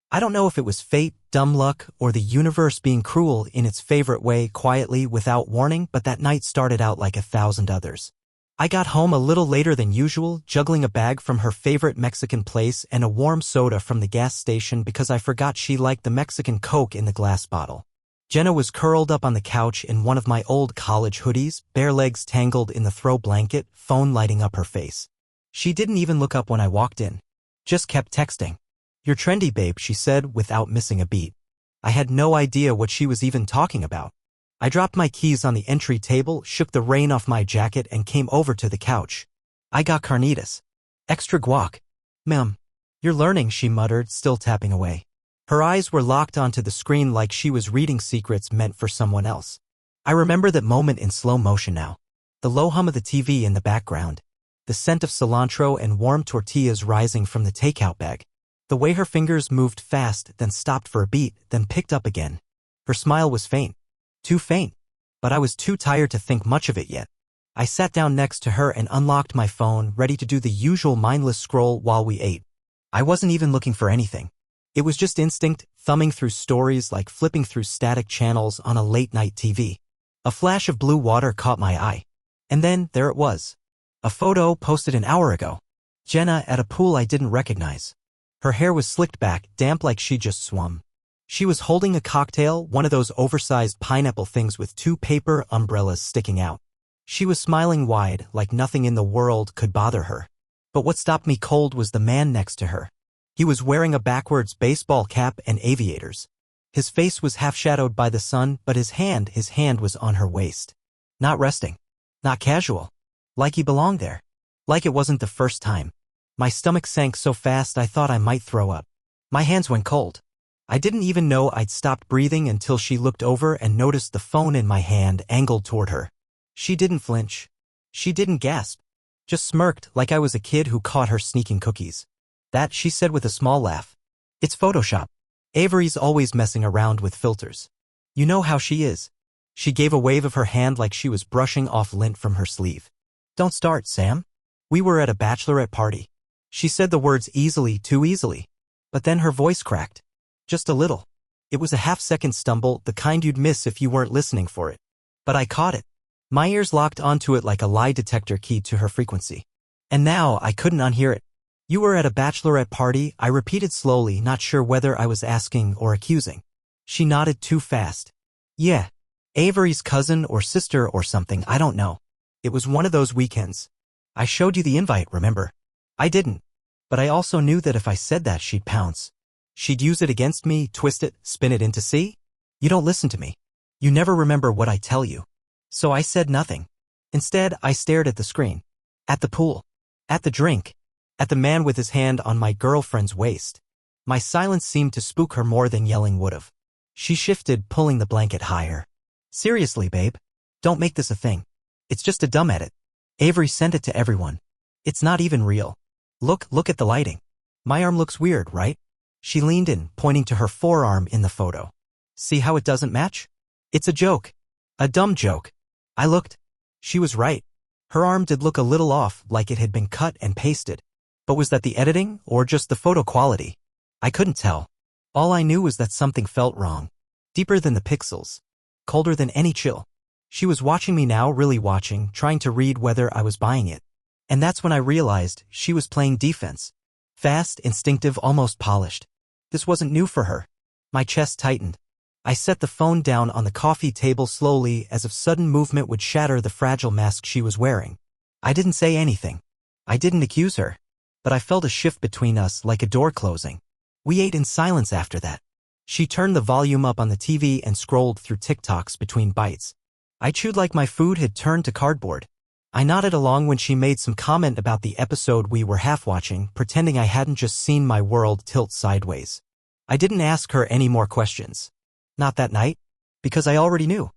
I don't know if it was fate, dumb luck, or the universe being cruel in its favorite way quietly without warning, but that night started out like 1,000 others. I got home a little later than usual, juggling a bag from her favorite Mexican place and a warm soda from the gas station because I forgot she liked the Mexican Coke in the glass bottle. Jenna was curled up on the couch in one of my old college hoodies, bare legs tangled in the throw blanket, phone lighting up her face. She didn't even look up when I walked in. Just kept texting. "You're trendy, babe," she said without missing a beat. I had no idea what she was even talking about. I dropped my keys on the entry table, shook the rain off my jacket, and came over to the couch. "I got carnitas. Extra guac." "Ma'am, you're learning," she muttered, still tapping away. Her eyes were locked onto the screen like she was reading secrets meant for someone else. I remember that moment in slow motion now. The low hum of the TV in the background. The scent of cilantro and warm tortillas rising from the takeout bag. The way her fingers moved fast, then stopped for a beat, then picked up again. Her smile was faint. Too faint. But I was too tired to think much of it yet. I sat down next to her and unlocked my phone, ready to do the usual mindless scroll while we ate. I wasn't even looking for anything. It was just instinct, thumbing through stories like flipping through static channels on a late-night TV. A flash of blue water caught my eye. And then, there it was. A photo posted an hour ago. Jenna at a pool I didn't recognize. Her hair was slicked back, damp like she just swum. She was holding a cocktail, one of those oversized pineapple things with 2 paper umbrellas sticking out. She was smiling wide, like nothing in the world could bother her. But what stopped me cold was the man next to her. He was wearing a backwards baseball cap and aviators. His face was half-shadowed by the sun, but his hand was on her waist. Not resting. Not casual. Like he belonged there. Like it wasn't the first time. My stomach sank so fast I thought I might throw up. My hands went cold. I didn't even know I'd stopped breathing until she looked over and noticed the phone in my hand angled toward her. She didn't flinch. She didn't gasp. Just smirked like I was a kid who caught her sneaking cookies. "That," she said with a small laugh. "It's Photoshop. Avery's always messing around with filters. You know how she is." She gave a wave of her hand like she was brushing off lint from her sleeve. "Don't start, Sam. We were at a bachelorette party." She said the words easily, too easily. But then her voice cracked. Just a little. It was a half-second stumble, the kind you'd miss if you weren't listening for it. But I caught it. My ears locked onto it like a lie detector keyed to her frequency. And now I couldn't unhear it. "You were at a bachelorette party," I repeated slowly, not sure whether I was asking or accusing. She nodded too fast. "Yeah. Avery's cousin or sister or something, I don't know. It was one of those weekends. I showed you the invite, remember?" I didn't. But I also knew that if I said that, she'd pounce. She'd use it against me, twist it, spin it into "See? You don't listen to me. You never remember what I tell you." So I said nothing. Instead, I stared at the screen. At the pool. At the drink. At the man with his hand on my girlfriend's waist. My silence seemed to spook her more than yelling would've. She shifted, pulling the blanket higher. "Seriously, babe. Don't make this a thing. It's just a dumb edit. Avery sent it to everyone. It's not even real. Look at the lighting. My arm looks weird, right?" She leaned in, pointing to her forearm in the photo. "See how it doesn't match? It's a joke. A dumb joke." I looked. She was right. Her arm did look a little off, like it had been cut and pasted. But was that the editing, or just the photo quality? I couldn't tell. All I knew was that something felt wrong. Deeper than the pixels. Colder than any chill. She was watching me now, really watching, trying to read whether I was buying it. And that's when I realized she was playing defense. Fast, instinctive, almost polished. This wasn't new for her. My chest tightened. I set the phone down on the coffee table slowly, as if sudden movement would shatter the fragile mask she was wearing. I didn't say anything. I didn't accuse her. But I felt a shift between us, like a door closing. We ate in silence after that. She turned the volume up on the TV and scrolled through TikToks between bites. I chewed like my food had turned to cardboard. I nodded along when she made some comment about the episode we were half-watching, pretending I hadn't just seen my world tilt sideways. I didn't ask her any more questions. Not that night. Because I already knew.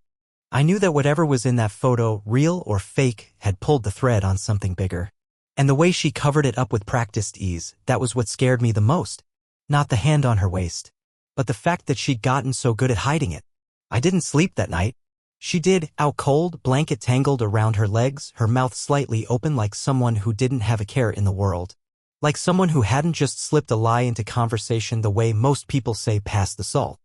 I knew that whatever was in that photo, real or fake, had pulled the thread on something bigger. And the way she covered it up with practiced ease, that was what scared me the most. Not the hand on her waist. But the fact that she'd gotten so good at hiding it. I didn't sleep that night. She did, out cold, blanket tangled around her legs, her mouth slightly open like someone who didn't have a care in the world. like someone who hadn't just slipped a lie into conversation the way most people say pass the salt.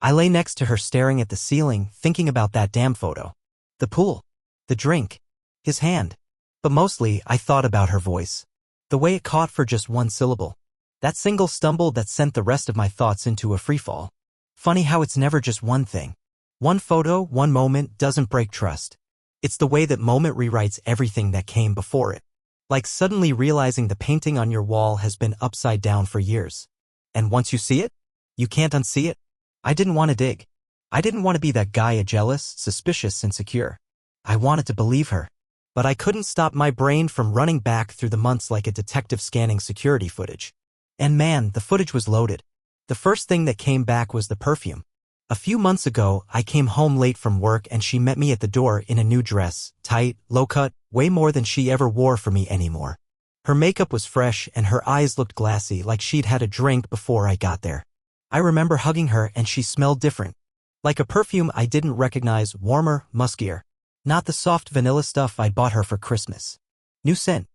I lay next to her staring at the ceiling, thinking about that damn photo. The pool. The drink. His hand. But mostly, I thought about her voice. The way it caught for just one syllable. That single stumble that sent the rest of my thoughts into a freefall. Funny how it's never just one thing. One photo, one moment doesn't break trust. It's the way that moment rewrites everything that came before it. Like suddenly realizing the painting on your wall has been upside down for years. And once you see it, you can't unsee it. I didn't want to dig. I didn't want to be that guy, jealous, suspicious, insecure. I wanted to believe her. But I couldn't stop my brain from running back through the months like a detective scanning security footage. And man, the footage was loaded. The first thing that came back was the perfume. A few months ago, I came home late from work and she met me at the door in a new dress, tight, low-cut, way more than she ever wore for me anymore. Her makeup was fresh and her eyes looked glassy like she'd had a drink before I got there. I remember hugging her and she smelled different. Like a perfume I didn't recognize, warmer, muskier. Not the soft vanilla stuff I'd bought her for Christmas. New scent.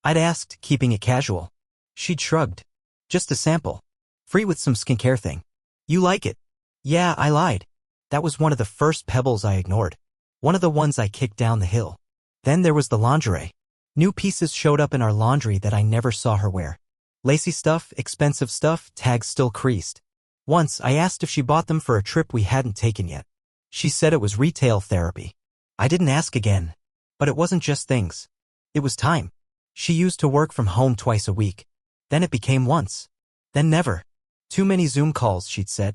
I'd asked, keeping it casual. She'd shrugged. Just a sample. Free with some skincare thing. You like it? Yeah, I lied. That was one of the first pebbles I ignored. One of the ones I kicked down the hill. Then there was the lingerie. New pieces showed up in our laundry that I never saw her wear. Lacy stuff, expensive stuff, tags still creased. Once, I asked if she bought them for a trip we hadn't taken yet. She said it was retail therapy. I didn't ask again. But it wasn't just things. It was time. She used to work from home twice a week. Then it became once. Then never. Too many Zoom calls, she'd said.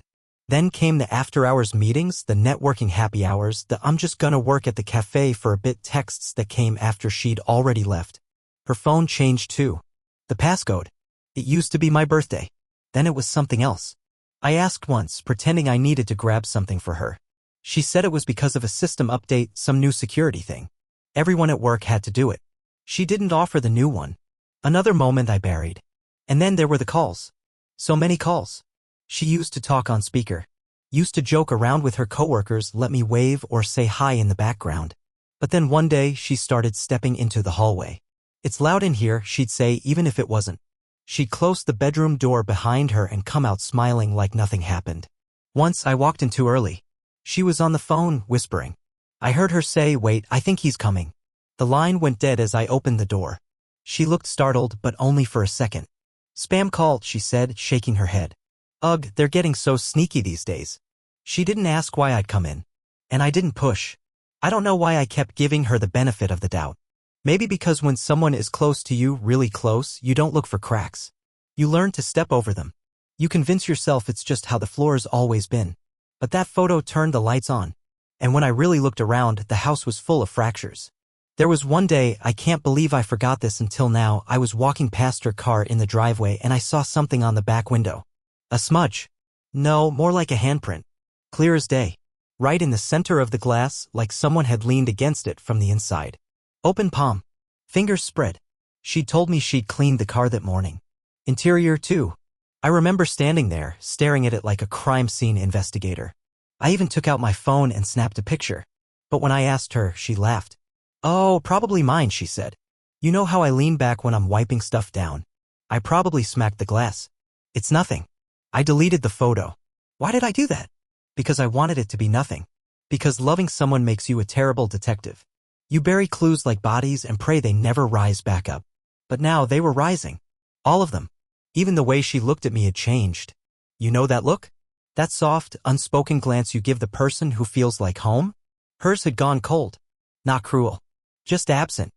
Then came the after-hours meetings, the networking happy hours, the I'm just gonna work at the cafe for a bit texts that came after she'd already left. Her phone changed too. The passcode. It used to be my birthday. Then it was something else. I asked once, pretending I needed to grab something for her. She said it was because of a system update, some new security thing. Everyone at work had to do it. She didn't offer the new one. Another moment I buried. And then there were the calls. So many calls. She used to talk on speaker. Used to joke around with her coworkers, let me wave or say hi in the background. But then one day she started stepping into the hallway. It's loud in here, she'd say, even if it wasn't. She'd close the bedroom door behind her and come out smiling like nothing happened. Once I walked in too early. She was on the phone, whispering. I heard her say, wait, I think he's coming. The line went dead as I opened the door. She looked startled, but only for a second. Spam call, she said, shaking her head. Ugh, they're getting so sneaky these days. She didn't ask why I'd come in. And I didn't push. I don't know why I kept giving her the benefit of the doubt. Maybe because when someone is close to you, really close, you don't look for cracks. You learn to step over them. You convince yourself it's just how the floor's always been. But that photo turned the lights on. And when I really looked around, the house was full of fractures. There was one day, I can't believe I forgot this until now, I was walking past her car in the driveway and I saw something on the back window. A smudge. No, more like a handprint. Clear as day. Right in the center of the glass, like someone had leaned against it from the inside. Open palm. Fingers spread. She'd told me she'd cleaned the car that morning. Interior too. I remember standing there, staring at it like a crime scene investigator. I even took out my phone and snapped a picture. But when I asked her, she laughed. Oh, probably mine, she said. You know how I lean back when I'm wiping stuff down. I probably smacked the glass. It's nothing. I deleted the photo. Why did I do that? Because I wanted it to be nothing. Because loving someone makes you a terrible detective. You bury clues like bodies and pray they never rise back up. But now they were rising. All of them. Even the way she looked at me had changed. You know that look? That soft, unspoken glance you give the person who feels like home? Hers had gone cold. Not cruel. Just absent.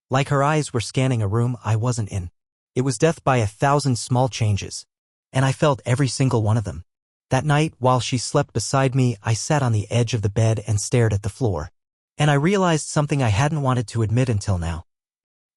Like her eyes were scanning a room I wasn't in. It was death by 1,000 small changes. And I felt every single one of them. That night, while she slept beside me, I sat on the edge of the bed and stared at the floor. And I realized something I hadn't wanted to admit until now.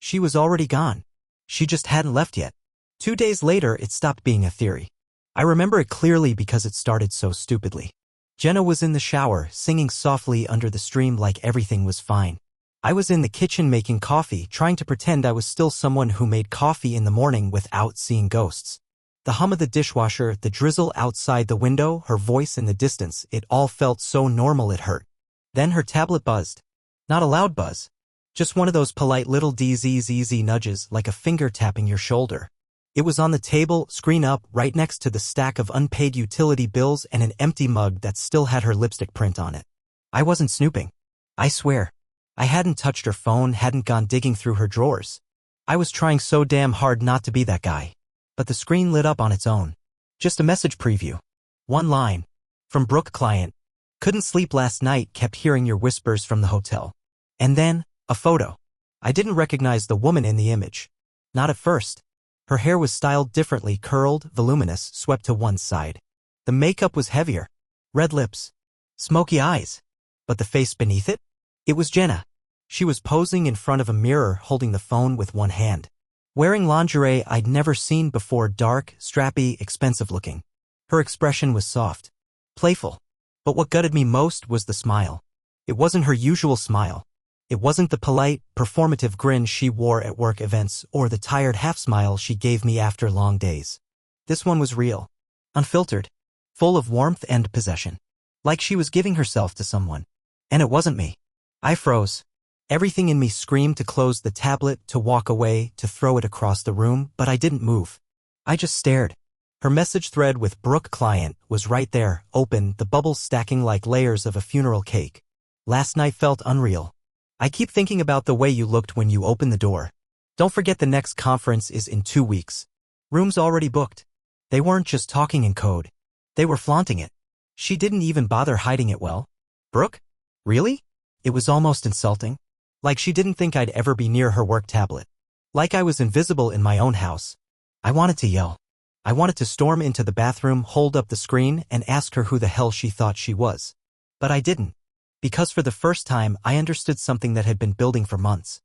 She was already gone. She just hadn't left yet. 2 days later, it stopped being a theory. I remember it clearly because it started so stupidly. Jenna was in the shower, singing softly under the stream like everything was fine. I was in the kitchen making coffee, trying to pretend I was still someone who made coffee in the morning without seeing ghosts. The hum of the dishwasher, the drizzle outside the window, her voice in the distance, it all felt so normal it hurt. Then her tablet buzzed. Not a loud buzz. Just one of those polite little DZZZ nudges like a finger tapping your shoulder. It was on the table, screen up, right next to the stack of unpaid utility bills and an empty mug that still had her lipstick print on it. I wasn't snooping. I swear. I hadn't touched her phone, hadn't gone digging through her drawers. I was trying so damn hard not to be that guy. But the screen lit up on its own. Just a message preview. One line. From Brooke, client. Couldn't sleep last night, kept hearing your whispers from the hotel. And then, a photo. I didn't recognize the woman in the image. Not at first. Her hair was styled differently, curled, voluminous, swept to one side. The makeup was heavier. Red lips. Smoky eyes. But the face beneath it? It was Jenna. She was posing in front of a mirror, holding the phone with one hand. Wearing lingerie I'd never seen before, dark, strappy, expensive looking. Her expression was soft. Playful. But what gutted me most was the smile. It wasn't her usual smile. It wasn't the polite, performative grin she wore at work events or the tired half-smile she gave me after long days. This one was real. Unfiltered. Full of warmth and possession. Like she was giving herself to someone. And it wasn't me. I froze. Everything in me screamed to close the tablet, to walk away, to throw it across the room, but I didn't move. I just stared. Her message thread with Brooke, client, was right there, open, the bubbles stacking like layers of a funeral cake. Last night felt unreal. I keep thinking about the way you looked when you opened the door. Don't forget the next conference is in 2 weeks. Rooms already booked. They weren't just talking in code. They were flaunting it. She didn't even bother hiding it well. Brooke? Really? It was almost insulting. Like she didn't think I'd ever be near her work tablet. Like I was invisible in my own house. I wanted to yell. I wanted to storm into the bathroom, hold up the screen, and ask her who the hell she thought she was. But I didn't. Because for the first time, I understood something that had been building for months.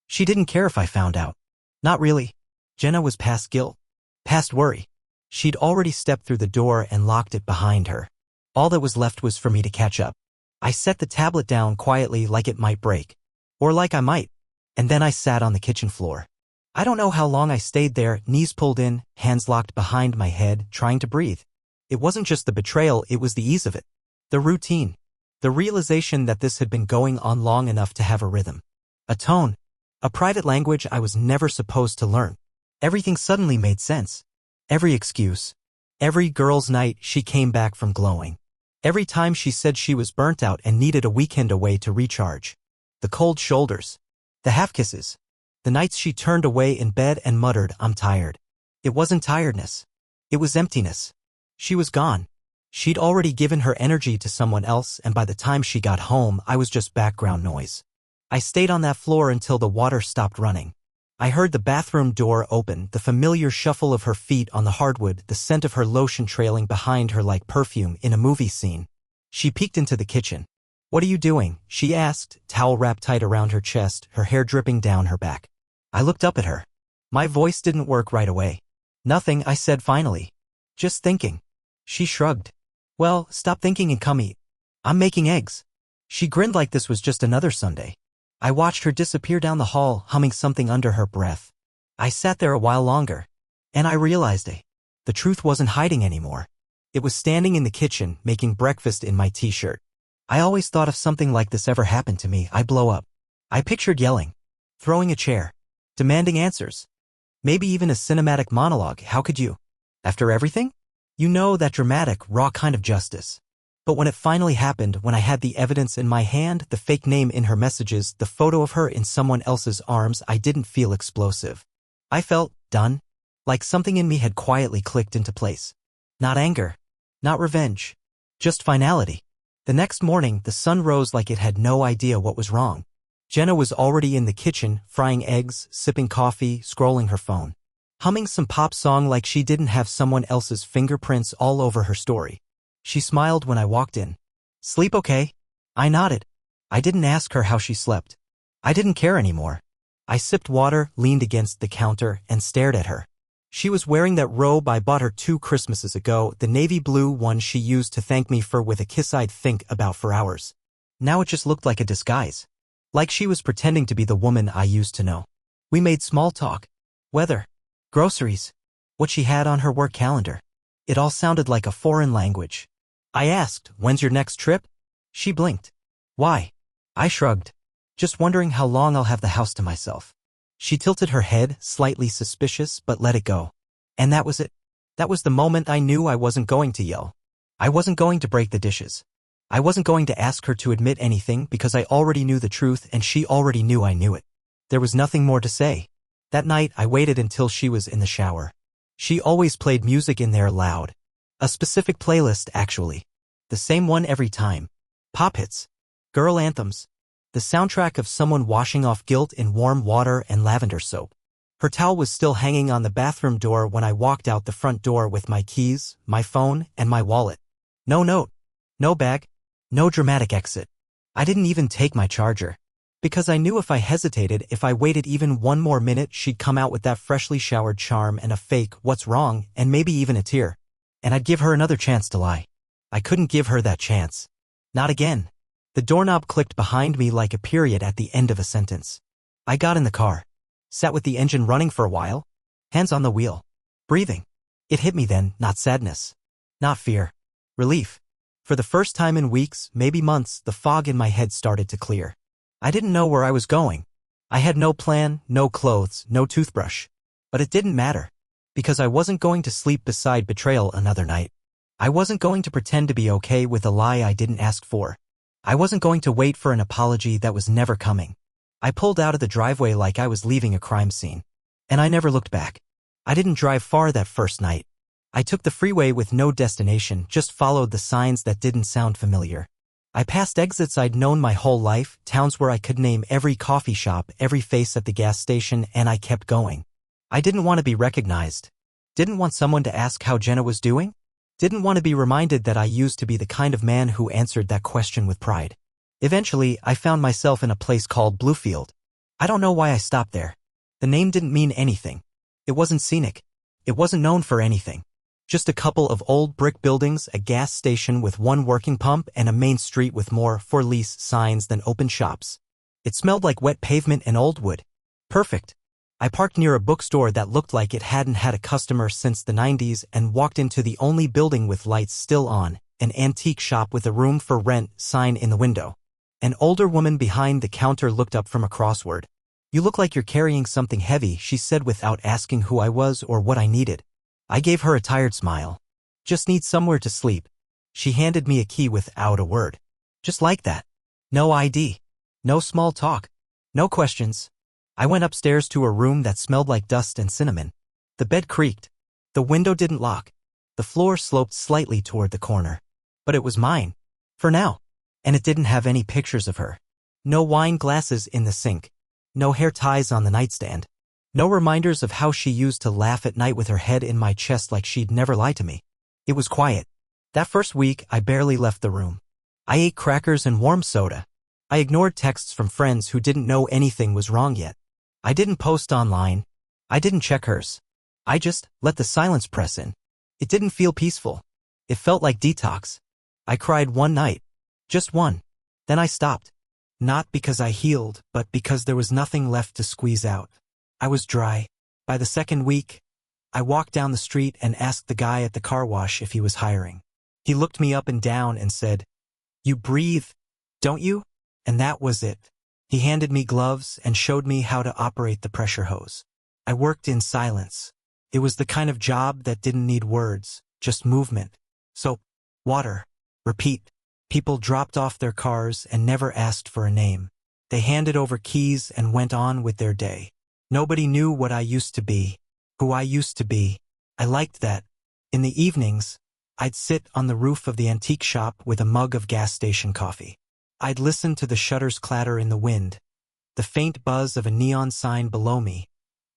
She didn't care if I found out. Not really. Jenna was past guilt. Past worry. She'd already stepped through the door and locked it behind her. All that was left was for me to catch up. I set the tablet down quietly, like it might break. Or like I might. And then I sat on the kitchen floor. I don't know how long I stayed there, knees pulled in, hands locked behind my head, trying to breathe. It wasn't just the betrayal, it was the ease of it. The routine. The realization that this had been going on long enough to have a rhythm. A tone. A private language I was never supposed to learn. Everything suddenly made sense. Every excuse. Every girl's night she came back from glowing. Every time she said she was burnt out and needed a weekend away to recharge. The cold shoulders. The half-kisses. The nights she turned away in bed and muttered, "I'm tired." It wasn't tiredness. It was emptiness. She was gone. She'd already given her energy to someone else, and by the time she got home, I was just background noise. I stayed on that floor until the water stopped running. I heard the bathroom door open, the familiar shuffle of her feet on the hardwood, the scent of her lotion trailing behind her like perfume in a movie scene. She peeked into the kitchen. "What are you doing?" she asked, towel wrapped tight around her chest, her hair dripping down her back. I looked up at her. My voice didn't work right away. "Nothing," I said finally. "Just thinking." She shrugged. "Well, stop thinking and come eat. I'm making eggs." She grinned like this was just another Sunday. I watched her disappear down the hall, humming something under her breath. I sat there a while longer. And I realized the truth wasn't hiding anymore. It was standing in the kitchen, making breakfast in my t-shirt. I always thought if something like this ever happened to me, I'd blow up. I pictured yelling, throwing a chair, demanding answers. Maybe even a cinematic monologue. How could you? After everything? You know, that dramatic, raw kind of justice. But when it finally happened, when I had the evidence in my hand, the fake name in her messages, the photo of her in someone else's arms, I didn't feel explosive. I felt done. Like something in me had quietly clicked into place. Not anger. Not revenge. Just finality. The next morning, the sun rose like it had no idea what was wrong. Jenna was already in the kitchen, frying eggs, sipping coffee, scrolling her phone. Humming some pop song like she didn't have someone else's fingerprints all over her story. She smiled when I walked in. "Sleep okay?" I nodded. I didn't ask her how she slept. I didn't care anymore. I sipped water, leaned against the counter, and stared at her. She was wearing that robe I bought her 2 Christmases ago, the navy blue one she used to thank me for with a kiss I'd think about for hours. Now it just looked like a disguise. Like she was pretending to be the woman I used to know. We made small talk. Weather. Groceries. What she had on her work calendar. It all sounded like a foreign language. I asked, "When's your next trip?" She blinked. "Why?" I shrugged. "Just wondering how long I'll have the house to myself." She tilted her head, slightly suspicious, but let it go. And that was it. That was the moment I knew I wasn't going to yell. I wasn't going to break the dishes. I wasn't going to ask her to admit anything because I already knew the truth and she already knew I knew it. There was nothing more to say. That night, I waited until she was in the shower. She always played music in there loud. A specific playlist, actually. The same one every time. Pop hits. Girl anthems. The soundtrack of someone washing off guilt in warm water and lavender soap. Her towel was still hanging on the bathroom door when I walked out the front door with my keys, my phone, and my wallet. No note. No bag. No dramatic exit. I didn't even take my charger. Because I knew if I hesitated, if I waited even one more minute, she'd come out with that freshly showered charm and a fake "what's wrong" and maybe even a tear. And I'd give her another chance to lie. I couldn't give her that chance. Not again. The doorknob clicked behind me like a period at the end of a sentence. I got in the car. Sat with the engine running for a while. Hands on the wheel. Breathing. It hit me then, not sadness. Not fear. Relief. For the first time in weeks, maybe months, the fog in my head started to clear. I didn't know where I was going. I had no plan, no clothes, no toothbrush. But it didn't matter. Because I wasn't going to sleep beside betrayal another night. I wasn't going to pretend to be okay with a lie I didn't ask for. I wasn't going to wait for an apology that was never coming. I pulled out of the driveway like I was leaving a crime scene. And I never looked back. I didn't drive far that first night. I took the freeway with no destination, just followed the signs that didn't sound familiar. I passed exits I'd known my whole life, towns where I could name every coffee shop, every face at the gas station, and I kept going. I didn't want to be recognized. Didn't want someone to ask how Jenna was doing. Didn't want to be reminded that I used to be the kind of man who answered that question with pride. Eventually, I found myself in a place called Bluefield. I don't know why I stopped there. The name didn't mean anything. It wasn't scenic. It wasn't known for anything. Just a couple of old brick buildings, a gas station with one working pump, and a main street with more for lease signs than open shops. It smelled like wet pavement and old wood. Perfect. I parked near a bookstore that looked like it hadn't had a customer since the 90s and walked into the only building with lights still on, an antique shop with a room for rent sign in the window. An older woman behind the counter looked up from a crossword. "You look like you're carrying something heavy," she said without asking who I was or what I needed. I gave her a tired smile. "Just need somewhere to sleep." She handed me a key without a word. Just like that. No ID. No small talk. No questions. I went upstairs to a room that smelled like dust and cinnamon. The bed creaked. The window didn't lock. The floor sloped slightly toward the corner. But it was mine. For now. And it didn't have any pictures of her. No wine glasses in the sink. No hair ties on the nightstand. No reminders of how she used to laugh at night with her head in my chest like she'd never lie to me. It was quiet. That first week, I barely left the room. I ate crackers and warm soda. I ignored texts from friends who didn't know anything was wrong yet. I didn't post online. I didn't check hers. I just let the silence press in. It didn't feel peaceful. It felt like detox. I cried one night. Just one. Then I stopped. Not because I healed, but because there was nothing left to squeeze out. I was dry. By the second week, I walked down the street and asked the guy at the car wash if he was hiring. He looked me up and down and said, "You breathe, don't you?" And that was it. He handed me gloves and showed me how to operate the pressure hose. I worked in silence. It was the kind of job that didn't need words, just movement. Soap, water, repeat. People dropped off their cars and never asked for a name. They handed over keys and went on with their day. Nobody knew what I used to be, who I used to be. I liked that. In the evenings, I'd sit on the roof of the antique shop with a mug of gas station coffee. I'd listen to the shutters clatter in the wind, the faint buzz of a neon sign below me,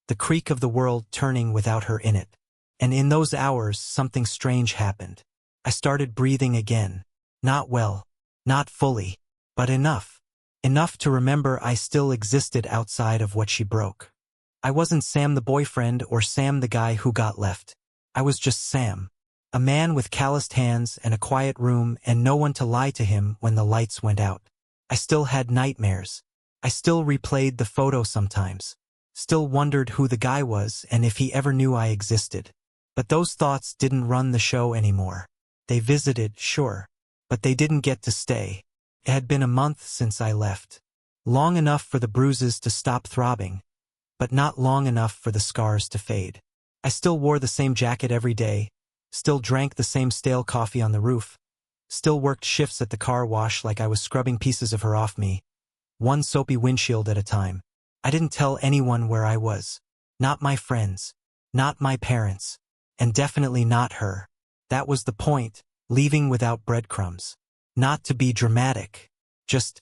the creak of the world turning without her in it. And in those hours, something strange happened. I started breathing again. Not well, not fully, but enough. Enough to remember I still existed outside of what she broke. I wasn't Sam the boyfriend or Sam the guy who got left. I was just Sam. A man with calloused hands and a quiet room and no one to lie to him when the lights went out. I still had nightmares. I still replayed the photo sometimes. Still wondered who the guy was and if he ever knew I existed. But those thoughts didn't run the show anymore. They visited, sure. But they didn't get to stay. It had been a month since I left. Long enough for the bruises to stop throbbing, but not long enough for the scars to fade. I still wore the same jacket every day, still drank the same stale coffee on the roof, still worked shifts at the car wash like I was scrubbing pieces of her off me, one soapy windshield at a time. I didn't tell anyone where I was. Not my friends. Not my parents. And definitely not her. That was the point, leaving without breadcrumbs. Not to be dramatic. Just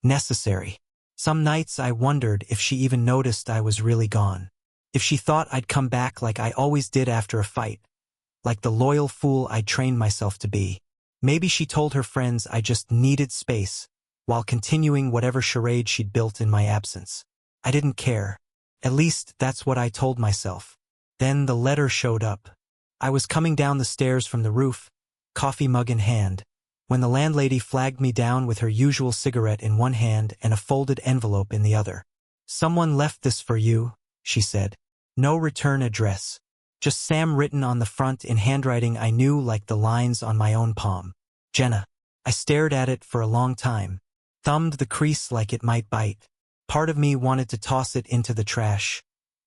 necessary. Some nights I wondered if she even noticed I was really gone. If she thought I'd come back like I always did after a fight. Like the loyal fool I trained myself to be. Maybe she told her friends I just needed space, while continuing whatever charade she'd built in my absence. I didn't care. At least that's what I told myself. Then the letter showed up. I was coming down the stairs from the roof, coffee mug in hand, when the landlady flagged me down with her usual cigarette in one hand and a folded envelope in the other. "Someone left this for you," she said. No return address. Just Sam written on the front in handwriting I knew like the lines on my own palm. Jenna. I stared at it for a long time, thumbed the crease like it might bite. Part of me wanted to toss it into the trash,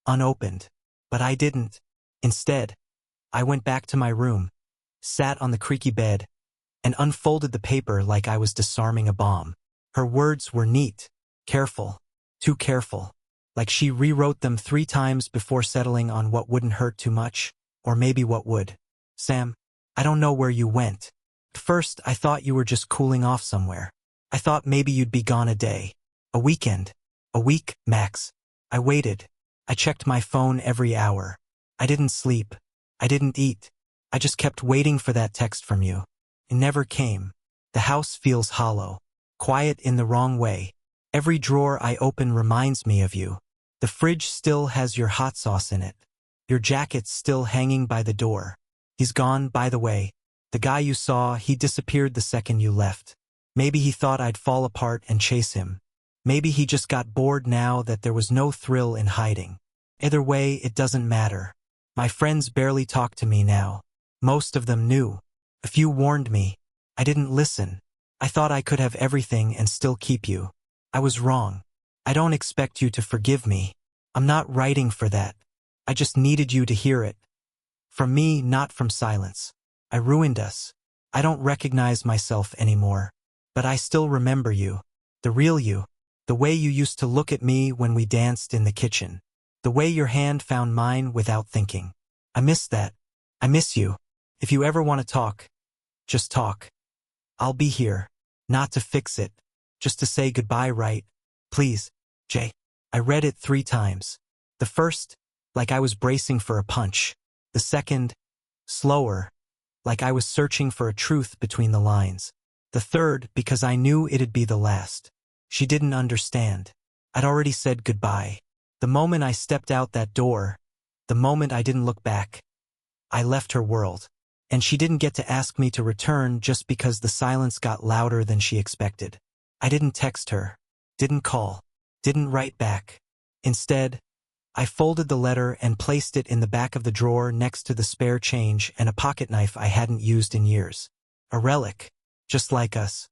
unopened. But I didn't. Instead, I went back to my room, sat on the creaky bed, and unfolded the paper like I was disarming a bomb. Her words were neat, careful, too careful. Like she rewrote them 3 times before settling on what wouldn't hurt too much, or maybe what would. Sam, I don't know where you went. At first, I thought you were just cooling off somewhere. I thought maybe you'd be gone a day, a weekend, a week, max. I waited. I checked my phone every hour. I didn't sleep. I didn't eat. I just kept waiting for that text from you. It never came. The house feels hollow, quiet in the wrong way. Every drawer I open reminds me of you. The fridge still has your hot sauce in it. Your jacket's still hanging by the door. He's gone, by the way. The guy you saw, he disappeared the second you left. Maybe he thought I'd fall apart and chase him. Maybe he just got bored now that there was no thrill in hiding. Either way, it doesn't matter. My friends barely talk to me now. Most of them knew. A few warned me. I didn't listen. I thought I could have everything and still keep you. I was wrong. I don't expect you to forgive me. I'm not writing for that. I just needed you to hear it. From me, not from silence. I ruined us. I don't recognize myself anymore. But I still remember you. The real you. The way you used to look at me when we danced in the kitchen. The way your hand found mine without thinking. I miss that. I miss you. If you ever want to talk, just talk. I'll be here. Not to fix it. Just to say goodbye, right? Please, Jay. I read it 3 times. The first, like I was bracing for a punch. The second, slower, like I was searching for a truth between the lines. The third, because I knew it'd be the last. She didn't understand. I'd already said goodbye. The moment I stepped out that door, the moment I didn't look back, I left her world. And she didn't get to ask me to return just because the silence got louder than she expected. I didn't text her, didn't call, didn't write back. Instead, I folded the letter and placed it in the back of the drawer next to the spare change and a pocket knife I hadn't used in years. A relic, just like us.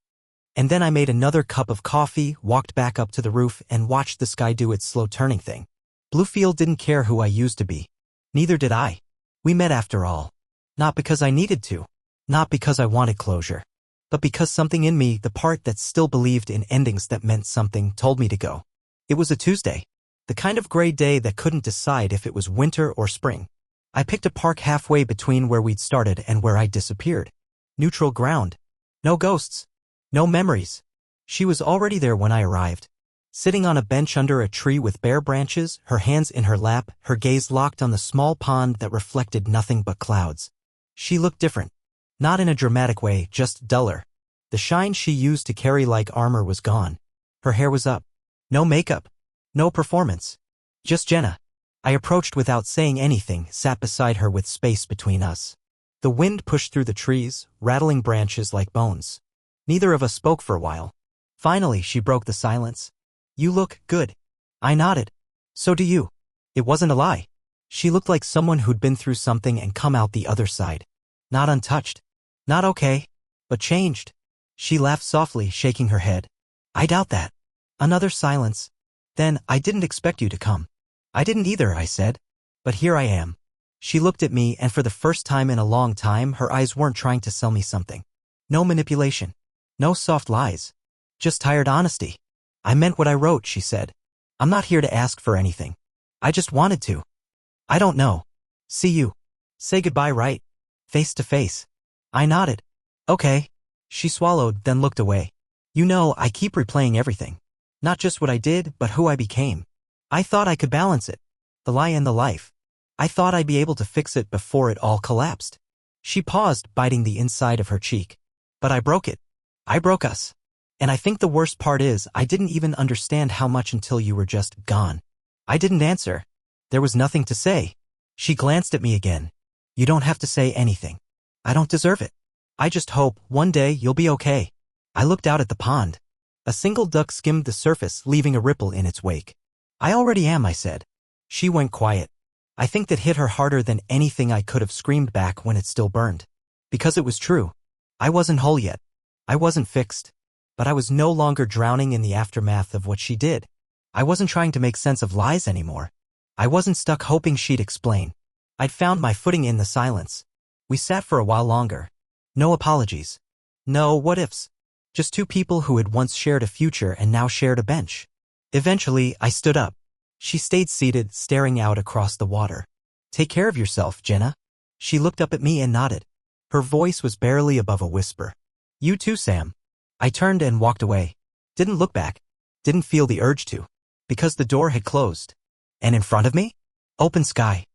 And then I made another cup of coffee, walked back up to the roof, and watched the sky do its slow turning thing. Bluefield didn't care who I used to be. Neither did I. We met after all. Not because I needed to. Not because I wanted closure. But because something in me, the part that still believed in endings that meant something, told me to go. It was a Tuesday. The kind of gray day that couldn't decide if it was winter or spring. I picked a park halfway between where we'd started and where I'd disappeared. Neutral ground. No ghosts. No memories. She was already there when I arrived. Sitting on a bench under a tree with bare branches, her hands in her lap, her gaze locked on the small pond that reflected nothing but clouds. She looked different. Not in a dramatic way, just duller. The shine she used to carry like armor was gone. Her hair was up. No makeup. No performance. Just Jenna. I approached without saying anything, sat beside her with space between us. The wind pushed through the trees, rattling branches like bones. Neither of us spoke for a while. Finally, she broke the silence. You look good. I nodded. So do you. It wasn't a lie. She looked like someone who'd been through something and come out the other side. Not untouched. Not okay. But changed. She laughed softly, shaking her head. I doubt that. Another silence. Then, I didn't expect you to come. I didn't either, I said. But here I am. She looked at me, and for the first time in a long time, her eyes weren't trying to sell me something. No manipulation. No soft lies. Just tired honesty. I meant what I wrote, she said. I'm not here to ask for anything. I just wanted to. I don't know. See you. Say goodbye, right? Face to face. I nodded. Okay. She swallowed, then looked away. You know, I keep replaying everything. Not just what I did, but who I became. I thought I could balance it. The lie and the life. I thought I'd be able to fix it before it all collapsed. She paused, biting the inside of her cheek. But I broke it. I broke us. And I think the worst part is, I didn't even understand how much until you were just gone. I didn't answer. There was nothing to say. She glanced at me again. You don't have to say anything. I don't deserve it. I just hope one day you'll be okay. I looked out at the pond. A single duck skimmed the surface, leaving a ripple in its wake. I already am, I said. She went quiet. I think that hit her harder than anything I could have screamed back when it still burned. Because it was true. I wasn't whole yet. I wasn't fixed. But I was no longer drowning in the aftermath of what she did. I wasn't trying to make sense of lies anymore. I wasn't stuck hoping she'd explain. I'd found my footing in the silence. We sat for a while longer. No apologies. No what-ifs. Just two people who had once shared a future and now shared a bench. Eventually, I stood up. She stayed seated, staring out across the water. Take care of yourself, Jenna. She looked up at me and nodded. Her voice was barely above a whisper. You too, Sam. I turned and walked away. Didn't look back. Didn't feel the urge to. Because the door had closed. And in front of me? Open sky.